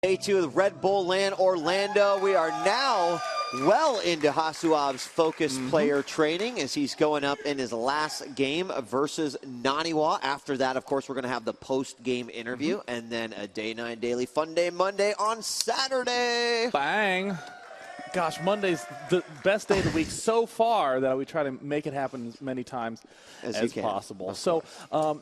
Day 2 of Red Bull LAN Orlando. We are now well into HasuObs focused player training as he's going up in his last game versus NaNiwa. After that, of course, we're going to have the post-game interview and then a Day 9 Daily Fun Day Monday on Saturday. Bang. Gosh, Monday's the best day of the week so far that we try to make it happen as many times as possible. So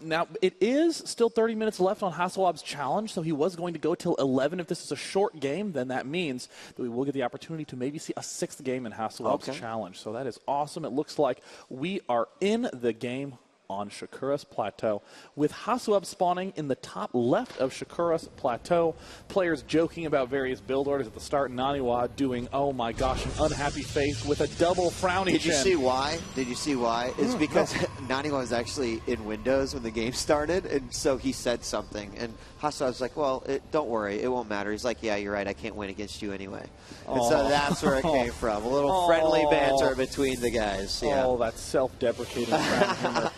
now it is still 30 minutes left on HasuObs Challenge, so he was going to go till 11. If this is a short game, then that means that we will get the opportunity to maybe see a 6th game in HasuObs Challenge. So that is awesome. It looks like we are in the game on Shakura's Plateau, with HasuObs spawning in the top left of Shakura's Plateau. Players joking about various build orders at the start. NaNiwa doing, oh my gosh, an unhappy face with a double frowny chin. Did you see why? Did you see why? It's because NaNiwa was actually in Windows when the game started, and so he said something. And HasuObs was like, well, don't worry, it won't matter. He's like, yeah, you're right, I can't win against you anyway. And so that's where it came from. A little friendly banter between the guys. Yeah. Oh, that's self-deprecating humor.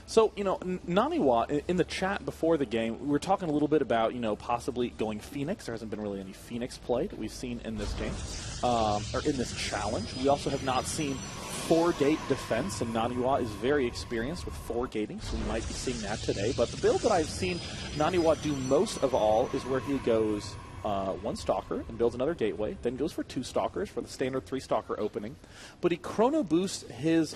So, you know, NaNiwa, in the chat before the game, we were talking a little bit about, you know, possibly going Phoenix. There hasn't been really any Phoenix play that we've seen in this game, or in this challenge. We also have not seen 4-gate defense, and NaNiwa is very experienced with 4-gating, so we might be seeing that today. But the build that I've seen NaNiwa do most of all is where he goes 1 Stalker and builds another gateway, then goes for 2 Stalkers for the standard 3-Stalker opening. But he chrono boosts his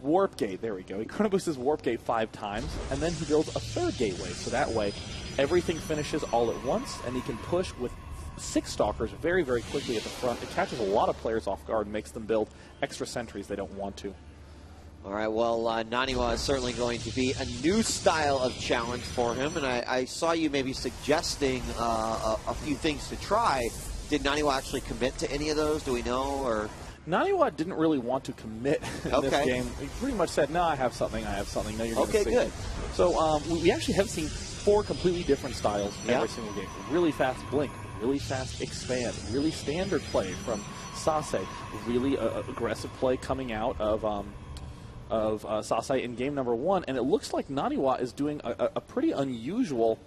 Warp Gate, there we go. He chrono boosts his Warp Gate 5 times, and then he builds a 3rd gateway. So that way, everything finishes all at once, and he can push with 6 Stalkers very, very quickly at the front. It catches a lot of players off guard and makes them build extra sentries they don't want to. All right, well, NaNiwa is certainly going to be a new style of challenge for him, and I saw you maybe suggesting a few things to try. Did NaNiwa actually commit to any of those? Do we know, or...? NaNiwa didn't really want to commit in this game. He pretty much said, no, I have something. No, you're going to see. Okay, good. So we actually have seen 4 completely different styles in every single game. Really fast blink, really fast expand, really standard play from Sase, really aggressive play coming out of Sase in game number 1. And it looks like NaNiwa is doing a pretty unusual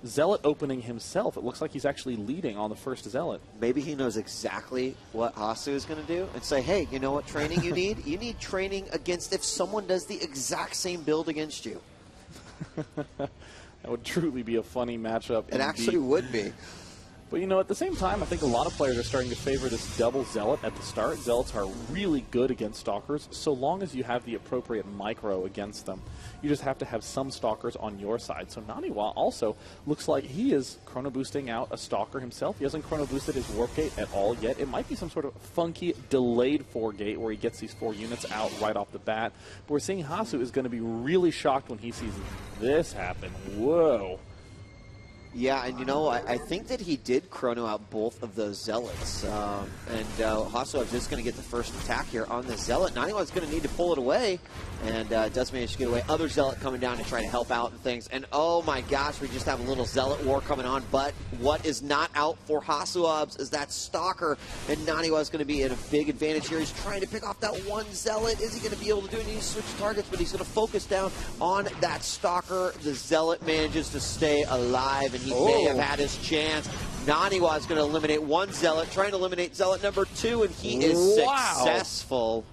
Zealot opening himself. It looks like he's actually leading on the first Zealot. Maybe he knows exactly what Hasu is going to do and say, hey, you know what training you need? You need training against if someone does the exact same build against you. That would truly be a funny matchup. It actually would be. But, you know, at the same time, I think a lot of players are starting to favor this double Zealot at the start. Zealots are really good against Stalkers, so long as you have the appropriate micro against them. You just have to have some Stalkers on your side. So NaNiwa also looks like he is chrono boosting out a Stalker himself. He hasn't chrono boosted his Warp Gate at all yet. It might be some sort of funky delayed 4-gate where he gets these 4 units out right off the bat. But we're seeing Hasu is going to be really shocked when he sees this happen. Whoa. Yeah, and you know, I think that he did chrono out both of those Zealots. And HasuObs is going to get the first attack here on the Zealot. NaNiwa is going to need to pull it away, and does manage to get away. Other Zealot coming down to try to help out and things. And oh my gosh, we just have a little Zealot war coming on. But what is not out for HasuObs is that Stalker, and NaNiwa is going to be at a big advantage here. He's trying to pick off that 1 Zealot. Is he going to be able to do it? He needs to switch targets, but he's going to focus down on that Stalker. The Zealot manages to stay alive, and he may have had his chance. NaNiwa is going to eliminate 1 Zealot, trying to eliminate Zealot number 2, and he is successful.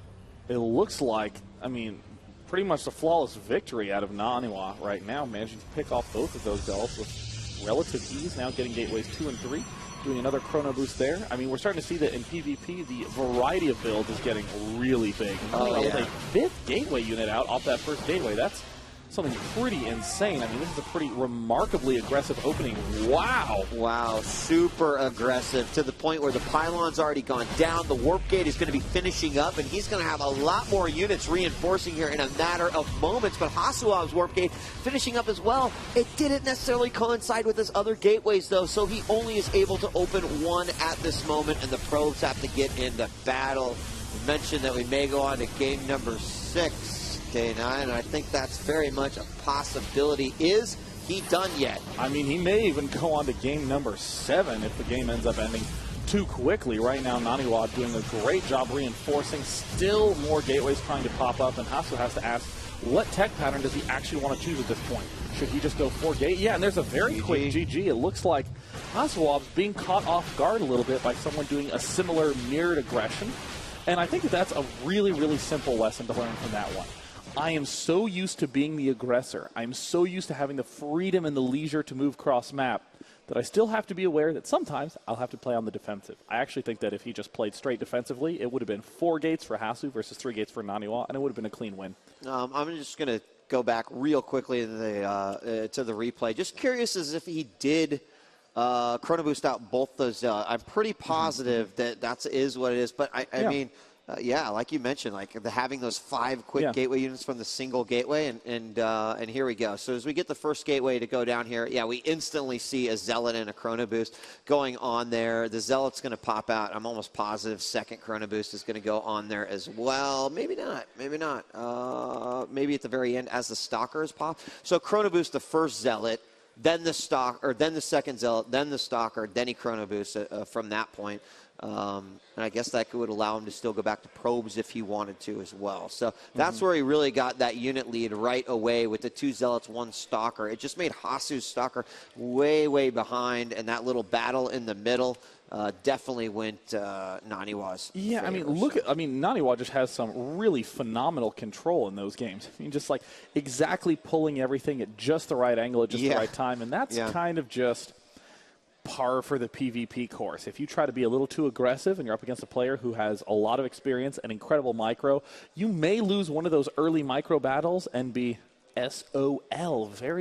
It looks like, I mean, pretty much a flawless victory out of NaNiwa right now, managing to pick off both of those Zealots with relative ease, now getting gateways 2 and 3. Doing another chrono boost there. I mean, we're starting to see that in PvP, the variety of builds is getting really big. With a 5th gateway unit out off that first gateway, that's something pretty insane. I mean, this is a pretty remarkably aggressive opening. Wow. Wow, super aggressive to the point where the pylon's already gone down. The Warp Gate is going to be finishing up, and he's going to have a lot more units reinforcing here in a matter of moments. But HasuObs' Warp Gate finishing up as well. It didn't necessarily coincide with his other gateways, though, so he only is able to open 1 at this moment, and the probes have to get into battle. We mentioned that we may go on to game number 6. Day 9, and I think that's very much a possibility. Is he done yet? I mean, he may even go on to game number 7 if the game ends up ending too quickly. Right now, NaNiwa doing a great job reinforcing. Still more gateways trying to pop up, and Hasu has to ask, what tech pattern does he actually want to choose at this point? Should he just go 4-gate? Yeah, and there's a very quick GG. It looks like HasuObs being caught off guard a little bit by someone doing a similar mirrored aggression. And I think that's a really, really simple lesson to learn from that one. I am so used to being the aggressor. I'm so used to having the freedom and the leisure to move cross-map that I still have to be aware that sometimes I'll have to play on the defensive. I actually think that if he just played straight defensively, it would have been 4 gates for Hasu versus 3 gates for NaNiwa, and it would have been a clean win. I'm just going to go back real quickly to the replay. Just curious as if he did chrono boost out both those. I'm pretty positive that is what it is, but I mean, yeah, like you mentioned, like having those 5 quick gateway units from the single gateway, and here we go. So as we get the first gateway to go down here, yeah, we instantly see a Zealot and a chrono boost going on there. The Zealot's going to pop out. I'm almost positive second chrono boost is going to go on there as well. Maybe not. Maybe not. Maybe at the very end as the Stalkers pop. So chrono boost the first Zealot, then the second Zealot, then the Stalker, then he chrono boosts from that point. And I guess that would allow him to still go back to probes if he wanted to as well. So that's where he really got that unit lead right away with the 2 Zealots, 1 Stalker. It just made Hasu's Stalker way, way behind, and that little battle in the middle definitely went NaNiwa's Yeah, favor. I mean, NaNiwa just has some really phenomenal control in those games. I mean, just like exactly pulling everything at just the right angle at just the right time, and that's kind of just par for the PvP course. If you try to be a little too aggressive and you're up against a player who has a lot of experience and incredible micro, you may lose one of those early micro battles and be SOL very